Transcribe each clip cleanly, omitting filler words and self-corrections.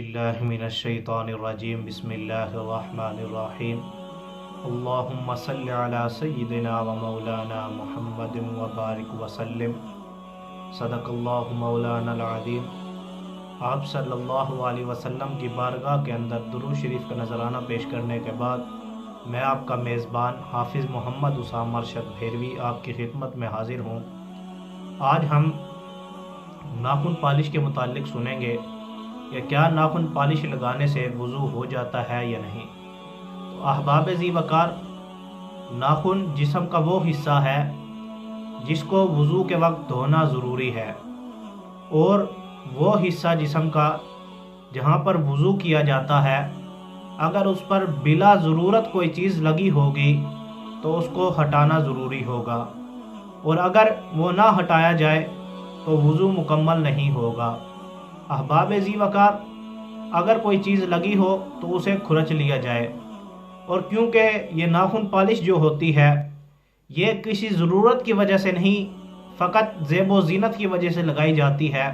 باللہ من الشیطان الرجیم بسم اللہ الرحمن الرحیم اللہم صلی علی سیدنا و مولانا محمد و بارک وسلم صدق اللہ مولانا العظیم۔ آپ صلی اللہ علیہ وسلم کی بارگاہ کے اندر درود شریف کا نذرانہ پیش کرنے کے بعد میں آپ کا میزبان حافظ محمد اسام مرشد بھیروی آپ کی خدمت میں حاضر ہوں۔ آج ہم ناخن پالش کے متعلق سنیں گے یا کیا ناخن پالش لگانے سے وضو ہو جاتا ہے یا نہیں۔ تو احباب ذی وقار، ناخن جسم کا وہ حصہ ہے جس کو وضو کے وقت دھونا ضروری ہے، اور وہ حصہ جسم کا جہاں پر وضو کیا جاتا ہے اگر اس پر بلا ضرورت کوئی چیز لگی ہوگی تو اس کو ہٹانا ضروری ہوگا، اور اگر وہ نہ ہٹایا جائے تو وضو مکمل نہیں ہوگا۔ احباب ذی وقار، اگر کوئی چیز لگی ہو تو اسے کھرچ لیا جائے، اور کیونکہ یہ ناخن پالش جو ہوتی ہے یہ کسی ضرورت کی وجہ سے نہیں، فقط زیب و زینت کی وجہ سے لگائی جاتی ہے،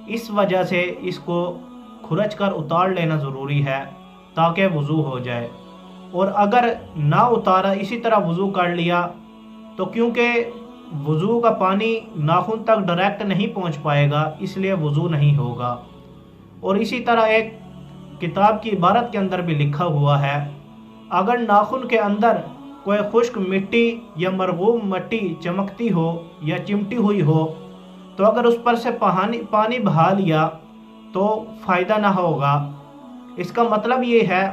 اس وجہ سے اس کو کھرچ کر اتار لینا ضروری ہے تاکہ وضو ہو جائے۔ اور اگر نہ اتارا اسی طرح وضو کر لیا تو کیونکہ وضو کا پانی ناخن تک ڈائریکٹ نہیں پہنچ پائے گا، اس لیے وضو نہیں ہوگا۔ اور اسی طرح ایک کتاب کی عبارت کے اندر بھی لکھا ہوا ہے، اگر ناخن کے اندر کوئی خشک مٹی یا مرغوب مٹی چمکتی ہو یا چمٹی ہوئی ہو تو اگر اس پر سے پانی بہا لیا تو فائدہ نہ ہوگا۔ اس کا مطلب یہ ہے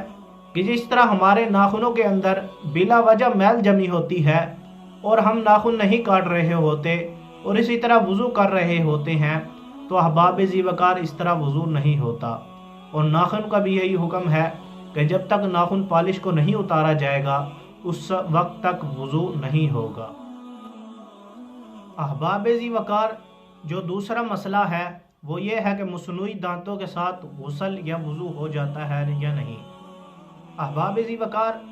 کہ جس طرح ہمارے ناخنوں کے اندر بلا وجہ میل جمی ہوتی ہے اور ہم ناخن نہیں کاٹ رہے ہوتے اور اسی طرح وضو کر رہے ہوتے ہیں، تو احباب ذی وقار اس طرح وضو نہیں ہوتا۔ اور ناخن کا بھی یہی حکم ہے کہ جب تک ناخن پالش کو نہیں اتارا جائے گا اس وقت تک وضو نہیں ہوگا۔ احباب ذی وقار، جو دوسرا مسئلہ ہے وہ یہ ہے کہ مصنوعی دانتوں کے ساتھ غسل یا وضو ہو جاتا ہے یا نہیں۔ احباب ذی وقار،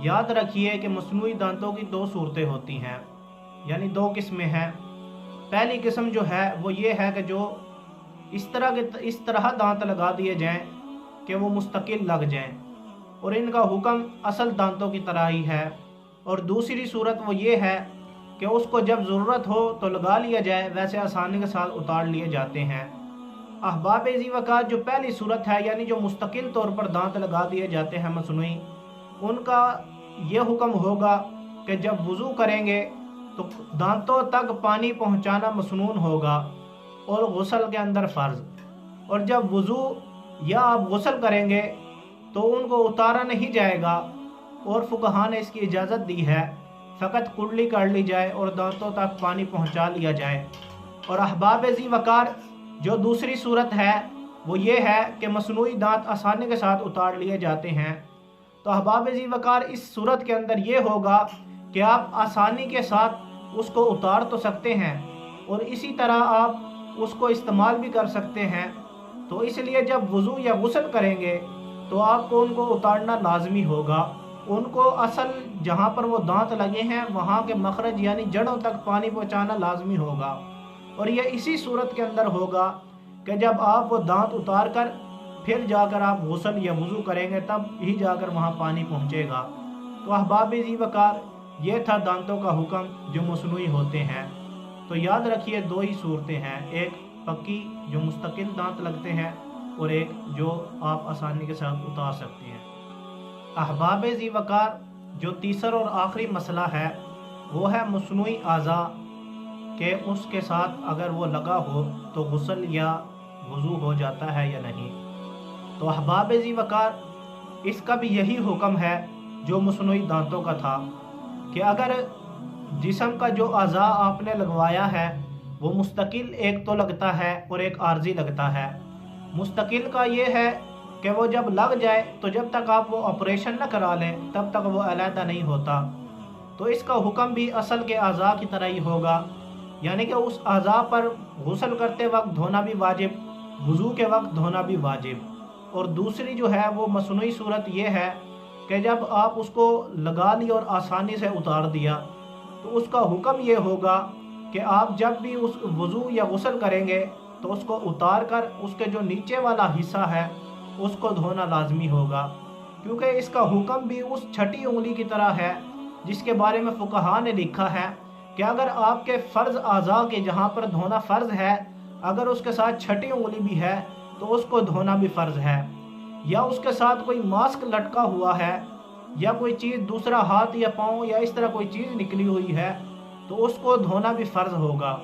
یاد رکھیے کہ مصنوعی دانتوں کی دو صورتیں ہوتی ہیں، یعنی دو قسمیں ہیں۔ پہلی قسم جو ہے وہ یہ ہے کہ جو اس طرح دانت لگا دیے جائیں کہ وہ مستقل لگ جائیں اور ان کا حکم اصل دانتوں کی طرح ہی ہے۔ اور دوسری صورت وہ یہ ہے کہ اس کو جب ضرورت ہو تو لگا لیا جائے، ویسے آسانی کے ساتھ اتار لیے جاتے ہیں۔ احباب ذی وقار، جو پہلی صورت ہے یعنی جو مستقل طور پر دانت لگا دیے جاتے ہیں مصنوعی، ان کا یہ حکم ہوگا کہ جب وضو کریں گے تو دانتوں تک پانی پہنچانا مسنون ہوگا اور غسل کے اندر فرض، اور جب وضو یا آپ غسل کریں گے تو ان کو اتارا نہیں جائے گا، اور فقہاء نے اس کی اجازت دی ہے فقط کڑلی کر لی جائے اور دانتوں تک پانی پہنچا لیا جائے۔ اور احباب ذی وقار، جو دوسری صورت ہے وہ یہ ہے کہ مصنوعی دانت آسانی کے ساتھ اتار لیے جاتے ہیں۔ تو احباب ذی وقار، اس صورت کے اندر یہ ہوگا کہ آپ آسانی کے ساتھ اس کو اتار تو سکتے ہیں اور اسی طرح آپ اس کو استعمال بھی کر سکتے ہیں، تو اس لیے جب وضو یا غسل کریں گے تو آپ کو ان کو اتارنا لازمی ہوگا۔ ان کو اصل جہاں پر وہ دانت لگے ہیں وہاں کے مخرج یعنی جڑوں تک پانی پہنچانا لازمی ہوگا، اور یہ اسی صورت کے اندر ہوگا کہ جب آپ وہ دانت اتار کر پھر جا کر آپ غسل یا وضو کریں گے تب ہی جا کر وہاں پانی پہنچے گا۔ تو احباب ذی وقار، یہ تھا دانتوں کا حکم جو مصنوعی ہوتے ہیں۔ تو یاد رکھیے دو ہی صورتیں ہیں، ایک پکی جو مستقل دانت لگتے ہیں اور ایک جو آپ آسانی کے ساتھ اتار سکتے ہیں۔ احباب ذی وقار، جو تیسرا اور آخری مسئلہ ہے وہ ہے مصنوعی اعضاء کہ اس کے ساتھ اگر وہ لگا ہو تو غسل یا وضو ہو جاتا ہے یا نہیں۔ تو احباب ذی وقار، اس کا بھی یہی حکم ہے جو مصنوعی دانتوں کا تھا کہ اگر جسم کا جو اعضاء آپ نے لگوایا ہے وہ مستقل ایک تو لگتا ہے اور ایک عارضی لگتا ہے۔ مستقل کا یہ ہے کہ وہ جب لگ جائے تو جب تک آپ وہ آپریشن نہ کرا لیں تب تک وہ علیحدہ نہیں ہوتا، تو اس کا حکم بھی اصل کے اعضاء کی طرح ہی ہوگا، یعنی کہ اس اعضاء پر غسل کرتے وقت دھونا بھی واجب، وضو کے وقت دھونا بھی واجب۔ اور دوسری جو ہے وہ مصنوعی صورت یہ ہے کہ جب آپ اس کو لگا لی اور آسانی سے اتار دیا تو اس کا حکم یہ ہوگا کہ آپ جب بھی اس وضو یا غسل کریں گے تو اس کو اتار کر اس کے جو نیچے والا حصہ ہے اس کو دھونا لازمی ہوگا، کیونکہ اس کا حکم بھی اس چھٹی انگلی کی طرح ہے جس کے بارے میں فقہاء نے لکھا ہے کہ اگر آپ کے فرض اعضاء کے جہاں پر دھونا فرض ہے، اگر اس کے ساتھ چھٹی انگلی بھی ہے تو اس کو دھونا بھی فرض ہے، یا اس کے ساتھ کوئی ماسک لٹکا ہوا ہے یا کوئی چیز دوسرا ہاتھ یا پاؤں یا اس طرح کوئی چیز نکلی ہوئی ہے تو اس کو دھونا بھی فرض ہوگا۔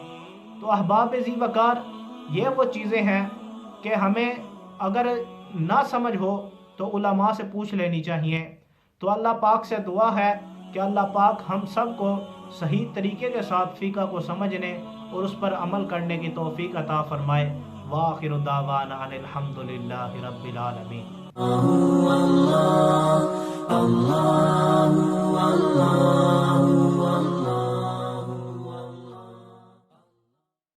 تو احباب ذی وقار، یہ وہ چیزیں ہیں کہ ہمیں اگر نہ سمجھ ہو تو علماء سے پوچھ لینی چاہیے۔ تو اللہ پاک سے دعا ہے کہ اللہ پاک ہم سب کو صحیح طریقے کے ساتھ فقہ کو سمجھنے اور اس پر عمل کرنے کی توفیق عطا فرمائے۔ وآخر دعوانا ان الحمدللہ رب العالمین۔